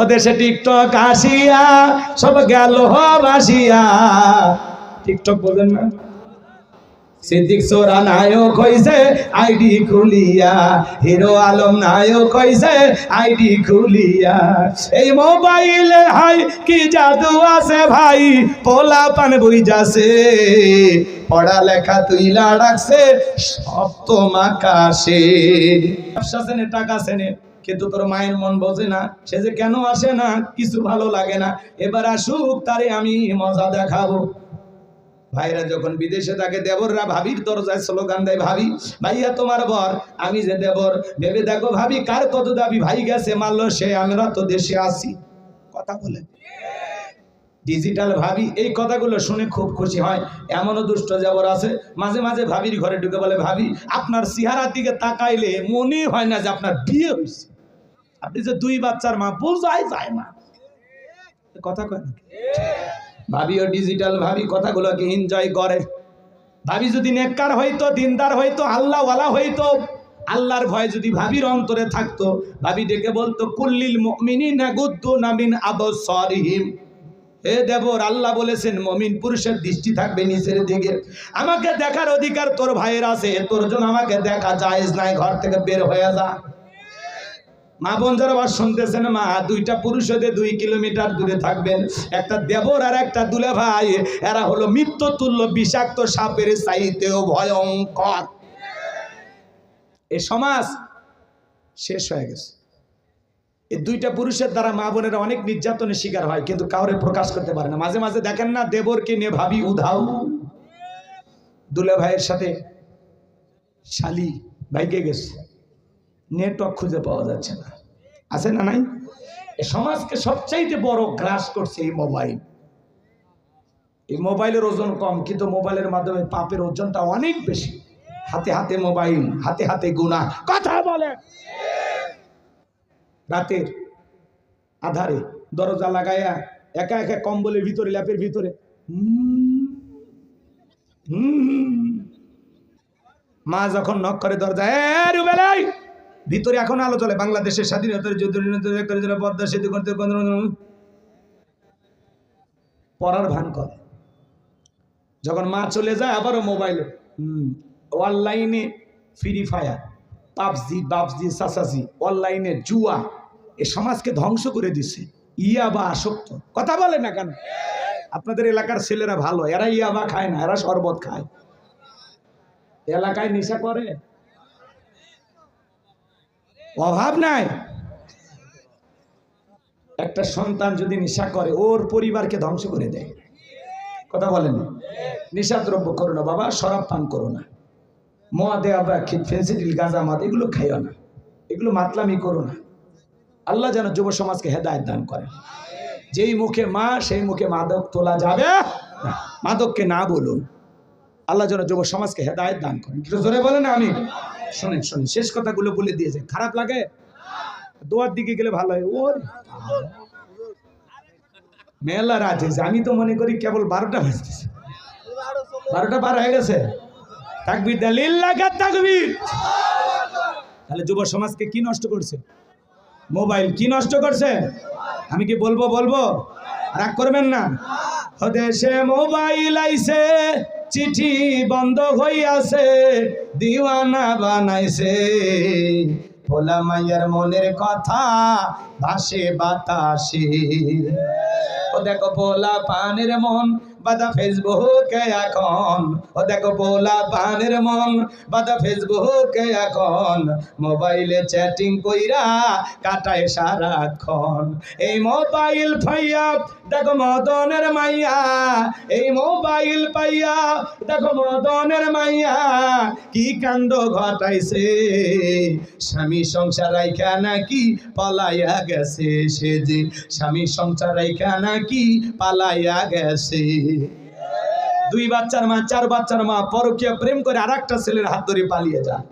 ও দেশে টিকটক আসিয়া সব গেল বাসিয়া। টিকটক বলেন না, সিদ্দিক সোরা নায়ক হইছে আইডি খুলিয়া, হিরো আলম নায়ক হইছে আইডি খুলিয়া। এই মোবাইলে হাই কি জাদু আছে ভাই, পোলা পান বই যাচ্ছে, পড়ালেখা তুইলা রাখছে সব তোমাকাশে। ব্যবসা সেনে টাকা সেনে, কিন্তু তোর মায়ের মন বোঝে না, সে যে কেন আসে না, কিছু ভালো লাগে না। এবার আসুক, তারে আমি মজা দেখাবো। ভাইরা যখন বিদেশে থাকে, দেবররা ভাবির দরজায় স্লোগান দেয়, ভাবি ভাইয়া তোমার বর, আমি যে দেবর, ভেবে দেখো ভাবি কার কত দাবি, ভাই গেছে মারলো সে, আমরা তো দেশে আছি। কথা বলে ডিজিটাল ভাবি এই কথাগুলো শুনে খুব খুশি হয়। এমনও দুষ্ট দেবর আছে, মাঝে মাঝে ভাবির ঘরে ঢুকে বলে, ভাবি আপনার চেহারার দিকে তাকাইলে মনে হয় না যে আপনার বিয়ে হয়েছে, আপনি যে 2 বাচ্চার মা, বোঝাই যায় না। কথা কয় না ভাবিও ডিজিটাল ভাবি কথাগুলোকে এনজয় করে। ভাবি যদি নেককার হইতো, দিনদার হইতো, আল্লাহওয়ালা হইতো, আল্লাহর ভয় যদি ভাবির অন্তরে থাকতো, ভাবি ডেকে বলতো, কুল্লিল মুমিনিনা গুদ্দুনা মিন আবসারিহিম। হে দেবর, আল্লাহ বলেছেন মুমিন পুরুষের দৃষ্টি থাকবে নিচের দিকে। আমাকে দেখার অধিকার তোর ভাইয়ের আছে, তোর জন্য আমাকে দেখা জায়েজ নাই, ঘর থেকে বের হয়ে যা। মা বোন যারা আবার শুনতেছেন, মা 2টা পুরুষ হতে 2 কিলোমিটার দূরে থাকবেন। একটা দেবর আর একটা দুলা ভাই, এরা হলো মৃত্যুতুল্য বিষাক্ত সাপের চাইতেও ভয়ঙ্কর। এই সমাজ শেষ হয়ে গেছে। এই 2টা পুরুষের দ্বারা মা বোনেরা অনেক নির্যাতনের শিকার হয়, কিন্তু কাউরে প্রকাশ করতে পারে না। মাঝে মাঝে দেখেন না, দেবরকে নিয়ে ভাবি উধাও, দুলা ভাইয়ের সাথে শালি ভাইকে গেছে, নেটওয়ার্ক খুঁজে পাওয়া যাচ্ছে না, আছে না নাই? এই সমাজকে সবচাইতে বড় গ্রাস করছে এই মোবাইল। এই মোবাইলের ওজন কম, কিন্তু মোবাইলের মাধ্যমে পাপের ওজনটা অনেক বেশি। হাতে হাতে মোবাইল, হাতে হাতে গুনাহ। কথা বলে রাতের আধারে দরজা লাগাইয়া একা একা কম্বলের ভিতরে, ল্যাপের ভিতরে মা যখন নক করে দরজা, রুবেলাই ভিতরে এখন আলো চলে, বাংলাদেশের স্বাধীনতার যুদ্ধ পদ্মা সেতু করতে পড়ার ভান করে। যখন মা চলে যায়, আবারও মোবাইল, অনলাইনে ফ্রি ফায়ার, পাবজি বাবজি সাসাজি, অনলাইনে জুয়া, এ সমাজকে ধ্বংস করে দিচ্ছে। ইয়াবা আসক্ত। কথা বলে না কেন? আপনাদের এলাকার ছেলেরা ভালো, এরা ইয়াবা খায় না, এরা শরবত খায়। এলাকায় নেশা করে, অভাব নাই। একটা সন্তান যদি নেশা করে, ওর পরিবারকে ধ্বংস করে দেয়। কথা বলেন, নেশা দ্রব্য করো না বাবা, শরাব পান করো না, মদে আবার ফেন্সিডিল গাঁজা মদ এগুলো খাইও না, এগুলো মাতলামি করো না। আল্লাহ যেন যুব সমাজকে হেদায়েত দান করে। যেই মুখে মা, সেই মুখে মাদক তোলা যাবে না, মাদককে না বলুন। আল্লাহ যেন যুব সমাজকে হেদায়েত দান করেন। একটু জোরে বলেন আমি। শোনেন শোনেন, শেষ কথাগুলো বলে দিয়েছে, খারাপ লাগে? দোয়ার দিকে গেলে ভালো হয়। ওর মেলা রাত হয়েছে, আমি তো মনে করি কেবল 12টা বাজতেছে, 12টা পার হয়ে গেছে। তাকবীর দেন, লিল্লাহ তাকবীর। তাহলে যুব সমাজকে কি নষ্ট করছে? মোবাইল। কি নষ্ট করছে? আমি কি বলবো? রাগ করবেন না। দেশে মোবাইল আইছে, চিঠি বন্ধ হইয়াছে, দিওয়ানা বানাইছে, ভোলা মাইয়ার মনের কথা ভাসে বাতাসে। ও দেখো ভোলা পানের মন বাদা ফেসবুকে এখন, ও দেখো ভোলা পানের মন বাদা ফেসবুকে এখন, মোবাইলে চ্যাটিং কইরা কাটায় সারাক্ষণ। এই মোবাইল পাইয়া দেখো মদনের মাইয়া, এই মোবাইল পাইয়া দেখো মদনের মাইয়া, কি কাণ্ড ঘটাইছে, স্বামী সংসার রাইখা নাকি পালাইয়া গেছে, সে যে স্বামী সংসার রাইখা নাকি পালাইয়া গেছে। 2 বাচ্চার মা, 4 বাচ্চার মা পরকীয়া প্রেম করে আরেকটা ছেলের হাত ধরে পালিয়ে যায়।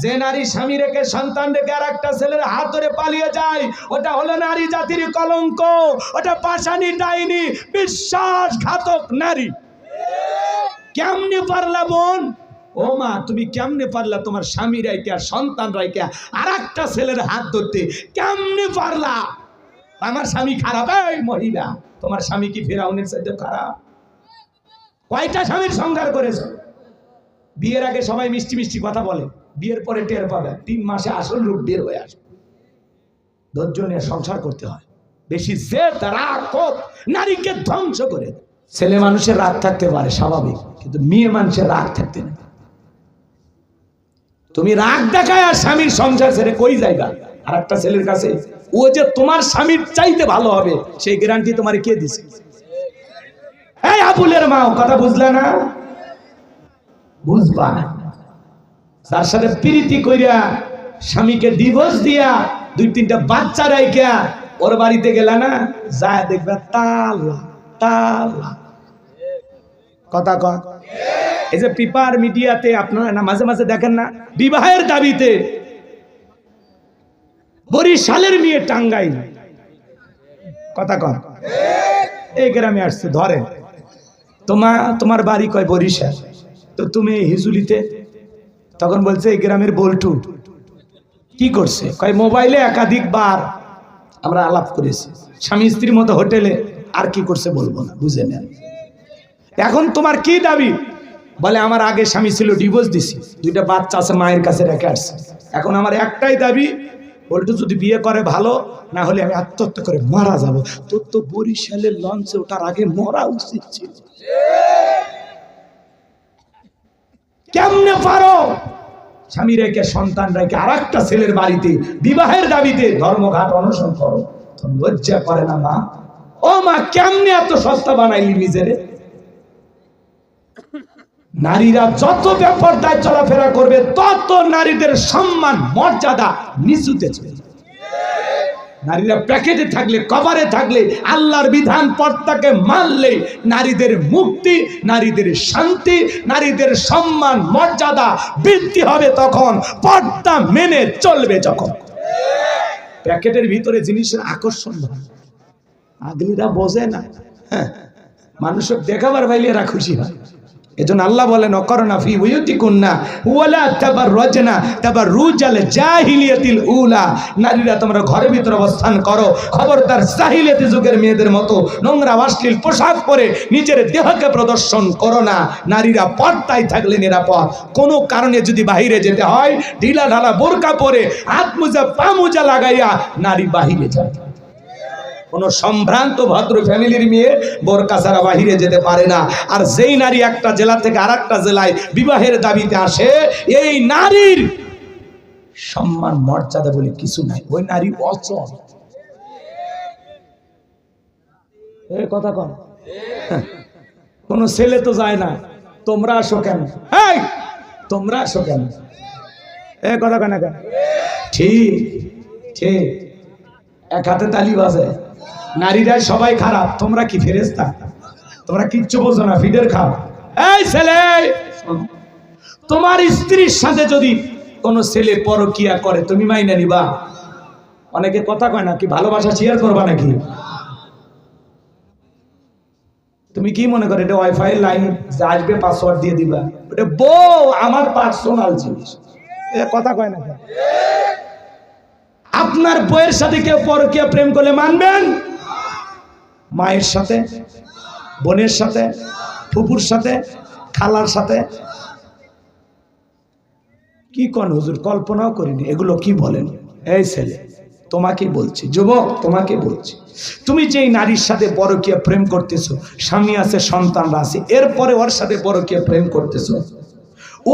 যে নারী স্বামী রেখে সন্তান রেখে আরেকটা ছেলের হাত ধরে পালিয়ে যায়, ওটা হলো নারী জাতির কলঙ্ক, ওটা পাশানি ডাইনি, বিশ্বাসঘাতক নারী। কেমনে পারলা বোন? ও মা, তুমি কেমনে পারলা তোমার স্বামী রাইকে আর সন্তান রাইকে আরেকটা ছেলের হাত ধরতে? কেমনে পারলা? আমার স্বামী খারাপ। এই মহিলা, তোমার স্বামী কি ফিরাউনের চাইতে খারাপ? কয়টা স্বামীর সংসার করেছো? বিয়ের আগে সবাই মিষ্টি মিষ্টি কথা বলে, বিয়ের পরে টের পাবে 3 মাসে আসল রূপ বের হয়ে আসবে। ধৈর্য নিয়ে সংসার করতে হয়। বেশি জেদ রাগ ক্ষোভ নারীকে ধ্বংস করে। ছেলে মানুষের রাগ থাকতে পারে স্বাভাবিক, কিন্তু মেয়ে মানুষের রাগ থাকতে না। তুমি রাগ দেখায় আর স্বামীর সংসার ছেড়ে কই যাইবা আর একটা ছেলের কাছে? ও যে তোমার স্বামীর চাইতে ভালো হবে সেই গ্যারান্টি তোমার কে দিছে? এই আবুলের মা, কথা বুঝলা না? বুঝবা না। যার সাথে প্রীতি কইরা স্বামীকে ডিভোর্স দিয়া 2-3টা বাচ্চা রাইখা ওর বাড়িতে গেলা না, যা দেখবে তালা তালা। কথা কয়। এই যে পেপার মিডিয়াতে আপনারা না মাঝে মাঝে দেখেন না, বিবাহের দাবিতে বরিশালের মেয়ে টাঙ্গাইল, কথা কয়, এই গ্রামে আসছে, ধরে তোমার বাড়ি কয় বরিশাল, তো তুমি হিজুলিতে, তখন বলছে এই গ্রামের বল্টু। কি করছে? কয় মোবাইলে একাধিকবার আমরা আলাপ করেছি, স্বামী স্ত্রীর মতো হোটেলে। আর কি করছে বলবো না, বুঝে নেন। এখন তোমার কি দাবি? বলে আমার আগে স্বামী ছিল, ডিভোর্স দিছি, 2টা বাচ্চা আছে, মায়ের কাছে রেখে আসছে। এখন আমার একটাই দাবি, বল্টু যদি বিয়ে করে ভালো, না হলে আমি আত্মহত্যা করে মারা যাব। তোর তো বরিশালের লঞ্চে ওঠার আগে মরা উচিত ছিল। কেমনে পারো স্বামী রেখে সন্তান রেখে আর একটা ছেলের বাড়িতে বিবাহের দাবিতে ধর্মঘাট অনশন করো? লজ্জা করে না মা? ও মা, কেমনে এত সস্তা বানাইলি নিজেরে? নারীরা যত বেপরদায় চলাফেরা করবে তত নারীদের সম্মান মর্যাদা নিচুতে চলে। নারীরা প্যাকেটে থাকলে, কভারে থাকলে, আল্লাহর বিধান পর্দাকে মানলে নারীদের মুক্তি, নারীদের শান্তি, নারীদের সম্মান মর্যাদা বৃদ্ধি হবে তখন, পর্দা মেনে চলবে যখন। প্যাকেটের ভিতরে জিনিসের আকর্ষণ হয়, আগলিরা বোঝে না। হ্যাঁ, মানুষকে দেখাবার পাইলে এরা খুশি হয়। এজন্য আল্লাহ বলেন অকরনা ফি বুয়ুতিকুন্না ওয়ালা তাবাররাজনা তাবাররুজাল জাহিলিয়াতিল উলা। নারীরা তোমরা ঘরের ভিতরে অবস্থান করো, খবরদার জাহিলিয়াতি যুগের মেয়েদের মতো নোংরা অশ্লীল পোশাক পরে নিজের দেহকে প্রদর্শন করো না। নারীরা পর্দায় থাকলে নিরাপদ। কোনো কারণে যদি বাহিরে যেতে হয়, ঢিলা ঢালা বোরকা পরে হাত মোজা পা মোজা লাগাইয়া নারী বাহিরে যায়। কোন সম্ভ্রান্ত ভদ্র ফ্যামিলির মেয়ে বোরকা ছাড়া বাহিরে যেতে পারে না। আর যেই নারী একটা জেলা থেকে আরেকটা জেলায় বিবাহের দাবিতে আসে, এই নারীর সম্মান মর্যাদা বলে কিছু নাই, ওই নারী অচল। এই কথা কন, কোন ছেলে তো যায় না, তোমরা আসো কেন? এই তোমরা আসো কেন? এই কথা কেন? ঠিক ঠিক, এক হাতে তালি বাজে। নারীরা সবাই খারাপ, তোমরা কি ফেরেশতা? তোমরা কিচ্ছু বোঝো না, ফিডের খাও। এই ছেলে, তোমার স্ত্রীর সাথে যদি কোন ছেলে পরকিয়া করে তুমি মাইনা নিবা? অনেকে কথা কয় না, কি ভালোবাসা শেয়ার করবা নাকি? তুমি কি মনে করো এটা ওয়াইফাই লাইন যে আসবে পাসওয়ার্ড দিয়ে দিবা? ওটা বউ আমার পার্সোনাল জিনিস, এটা কথা কয় না। আপনার বউয়ের সাথে কেউ পরকীয়া প্রেম করলে মানবেন? মায়ের সাথে, বোনের সাথে, ফুপুর সাথে, খালার সাথে? কি কোন হুজুর, কল্পনাও করিনি। এগুলো কি বলেন? এই ছেলে তোমাকে বলছি, যুবক তোমাকে বলছি, তুমি যেই নারীর সাথে পরকীয়া প্রেম করতেছো, স্বামী আছে, সন্তানরা আছে, এরপরে ওর সাথে পরকীয়া প্রেম করতেছো,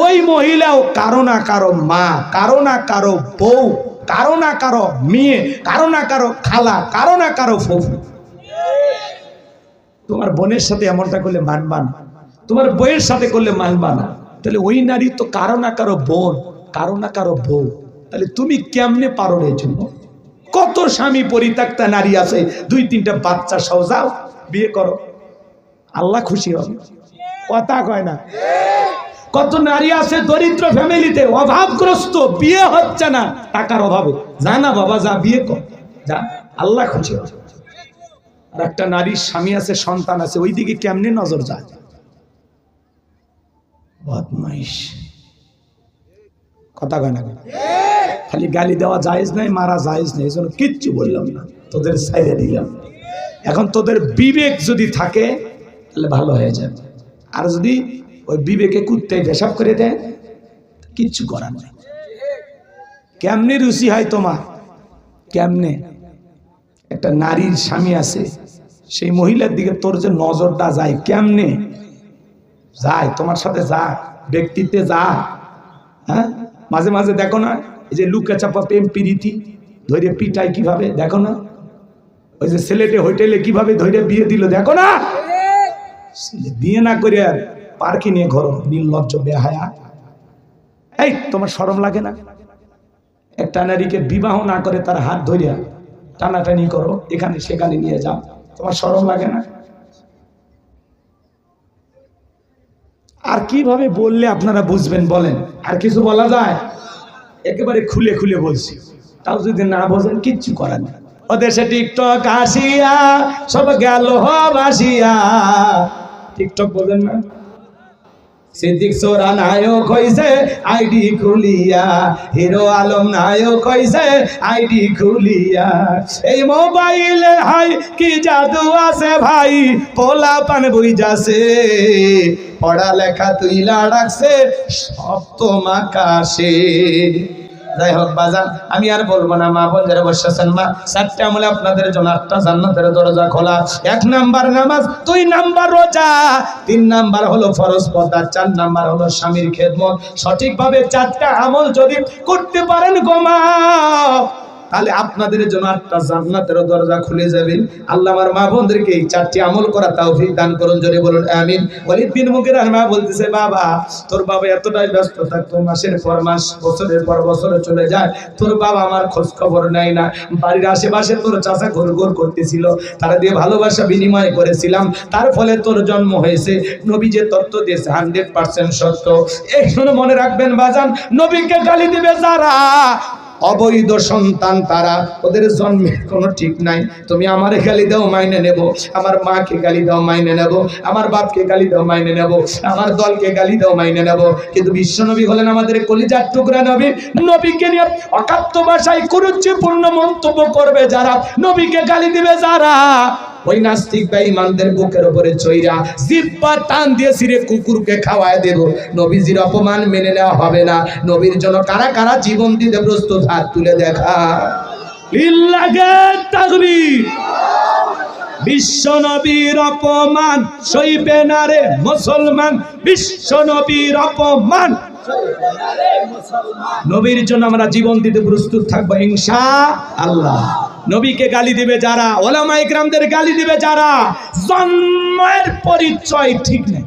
ওই মহিলাও কারো না কারো মা, কারো না কারো বউ, কারো না কারো মেয়ে, কারো না কারো খালা, কারো না কারো ফুফু। তোমার বোনের সাথে এমনটা করলে মানবা না, তোমার বউয়ের সাথে করলে মানবা না, তাহলে ওই নারী তো কারো না কারো বোন, কারো না কারো বউ। তাহলে তুমি কেমনে পারো রে জন্য? কত স্বামী পরিত্যক্তা নারী আছে, 2-3টা বাচ্চা সহ যাও বিয়ে করো, আল্লাহ খুশি হবে। কথা কয় না? কত নারী আছে দরিদ্র ফ্যামিলিতে, অভাবগ্রস্ত, বিয়ে হচ্ছে না টাকার অভাবে, যা না বাবা যা বিয়ে কর, যা, আল্লাহ খুশি হবে। আর একটা নারীর স্বামী আছে, সন্তান আছে, ওই দিকে কেমনে নজর যায়? বদমাইশ। কথা কয় না? খালি গালি দেওয়া জায়েজ নাই, মারা জায়েজ নাই, এই জন্য কিচ্ছু বললাম না। তোদের ছাইড়ে দিলাম। এখন তোদের বিবেক যদি থাকে তাহলে ভালো হয়ে যাবে, আর যদি ওই বিবেকে কুত্তায় পেশাব করে দেয় কিচ্ছু করার নেই। কেমনে রুচি হয় তোমার? কেমনে একটা নারীর স্বামী আছে, সেই মহিলার দিকে তোর যে নজরটা যায়, কেমনে যায়? তোমার সাথে যা ব্যক্তিত্বে যা। হ্যাঁ, মাঝে মাঝে দেখো না এই যে লুকা চাপা প্রেম প্রীতি ধরে পিটায় কিভাবে, দেখো না? ওই যে ছেলেটে হোটেলে কিভাবে ধরে বিয়ে দিল, দেখো না? বিয়ে না করে আর পার্কে নিয়ে ঘর, নির্লজ্জ বেহায়া। এই তোমার শরম লাগে না? একটা নারীকে বিবাহ না করে তার হাত ধরিয়া টানাটানি করো, এখানে সেখানে নিয়ে যাও, তোমার শরম লাগে না? আর কিভাবে বললে আপনারা বুঝবেন বলেন? আর কিছু বলা যায়? একেবারে খুলে খুলে বলছি, তাও যদি না বোঝেন কিচ্ছু করার নেই। ও দেশে টিকটক আসিয়া সব গেল ভাসিয়া। টিকটক বলেন না? সিদ্দিক সোরা নায়ক হইছে আইডি খুলিয়া, হিরো আলম নায়ক হইছে আইডি খুলিয়া। এই মোবাইলে হাই কি জাদু আছে ভাই, পোলা পান বুঝাছে, পড়ালেখা তুইলা রাখছে সপ্তম আকাশে। যাই হোক বাজান, আমি আর বলবো না। মা বোন যারা বসেছেন, মা 4টে আমলে আপনাদের জন্য 8টা জান্নাতের দরজা খোলা। 1 নাম্বার নামাজ, 2 নাম্বার রোজা, 3 নাম্বার হলো ফরজ পর্দা, 4 নাম্বার হলো স্বামীর খেদমত। সঠিকভাবে 4টা আমল যদি করতে পারেন গো মা, তাহলে আপনাদের জন্য 8টা জান্নাতের দরজা খুলে যাবে। আল্লাহ আমার মা বোনদেরকে এই 4টি আমল করা তৌফিক দান করুন, জোরে বলুন আমিন। ওয়ালিদ বিন মুগিরার মা বলতেছে, বাবা তোর বাবা এতটাই ব্যস্ত থাকতো, মাসের পর মাস বছরের পর বছর চলে যায়, তোর বাবা আমার খোঁজ খবর নেয় না। বাড়ির আশেপাশে তোর চাচা ঘুরঘুর করতেছিল, তারা দিয়ে ভালোবাসা বিনিময় করেছিলাম, তার ফলে তোর জন্ম হয়েছে। নবী যে তত্ত্ব দিয়েছে 100% সত্য। এই শুনে মনে রাখবেন বাজান, নবীকে গালি দিবে যারা অবৈধ সন্তান, তারা ওদের জন্মের কোনো ঠিক নাই। তুমি আমারে গালি দাও মাইনে নেব, আমার মাকে গালি দাও মাইনে নেব, আমার বাপকে গালি দাও মাইনে নেব, আমার দলকে গালি দাও মাইনে নেব। কিন্তু বিশ্বনবী হলেন আমাদের কলিজার টুকরা নবী। নবীকে নিয়ে অকাট্য ভাষায় কুরুচিপূর্ণ মন্তব্য করবে যারা, নবীকে গালি দিবে যারা, ওই নাস্তিক বেঈমানদের বুকের উপরে চইরা জিহ্বা টান দিয়ে ছিঁড়ে কুকুরকে খাওয়ায় দেব। নবীজির অপমান মেনে নেওয়া হবে না। নবীর জন্য কারা কারা জীবন দিতে প্রস্তুত, হাত তুলে দেখা। লিল্লাহে তাকবীর। বিশ্ব নবীর অপমান সইবে না রে মুসলমান, বিশ্ব নবীর অপমান। নবীর জন্য আমরা জীবন দিতে প্রস্তুত থাকবো ইনশাআল্লাহ। নবীকে গালি দিবে যারা, ওলামা ইকরামদের গালি দিবে যারা, জন্মের পরিচয় ঠিক নেই,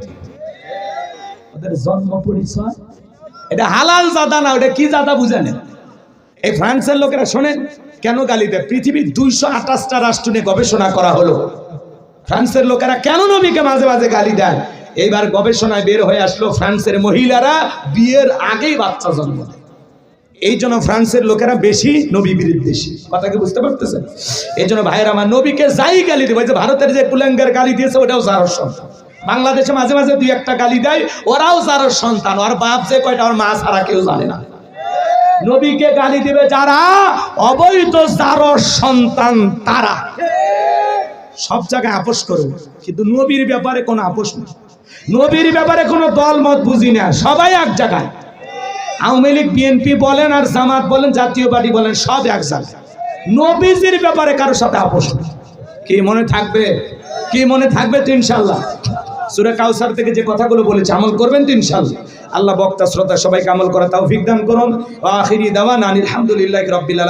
ওদের জন্ম পরিচয় এটা হালাল জাদা না, ওটা কি জাদা বুঝেন? এই ফ্রান্সের লোকেরা শোনেন কেন গালি দেয়। পৃথিবীর 228টা রাষ্ট্র নিয়ে গবেষণা করা হলো, ফ্রান্সের লোকেরা কেন নবীকে মাঝে মাঝে গালি দেয়। এইবার গবেষণায় বের হয়ে আসলো, ফ্রান্সের মহিলারা বিয়ের আগেই বাচ্চা জন্ম দেয়। এই জন্য ফ্রান্সের লোকেরা বেশি নবী বিদ্বেষী। কথা কি বুঝতে পারতেছেন? এই জন্য ভাইয়ের আমার, নবীকে যাই গালি দেবে, যে ভারতের যে কুলাঙ্গার গালি দিয়েছে ওটাও জারোর সন্তান। বাংলাদেশে মাঝে মাঝে 2-1টা গালি দেয়, ওরাও জারোর সন্তান। ওর বাপ যে কয়টা, ওর মা ছাড়া কেউ জানে না। নবীকে গালি দিবে যারা অবৈধ জারোর সন্তান, তারা সব জায়গায় আপোষ করবে, কিন্তু নবীর ব্যাপারে কোনো আপোষ নেই। নবীর ব্যাপারে কোনো দল মত বুঝি না, সবাই এক জায়গায়। আওয়ামী লীগ বিএনপি বলেন আর জামাত বলেন, জাতীয় পার্টি বলেন, সব এক জায়গায়। নবীজির ব্যাপারে কারোর সাথে আপোষ নেই। কি মনে থাকবে? কি মনে থাকবে তো ইনশাআল্লাহ? সূরা কাউসার থেকে যে কথাগুলো বলেছে আমল করবেন তো ইনশাআল্লাহ। আল্লাহ বক্তা শ্রোতা সবাইকে আমল করা তৌফিক দান করুন। ওয়া আখিরি দাওয়ানা আলহামদুলিল্লাহি রাব্বিল আলামিন।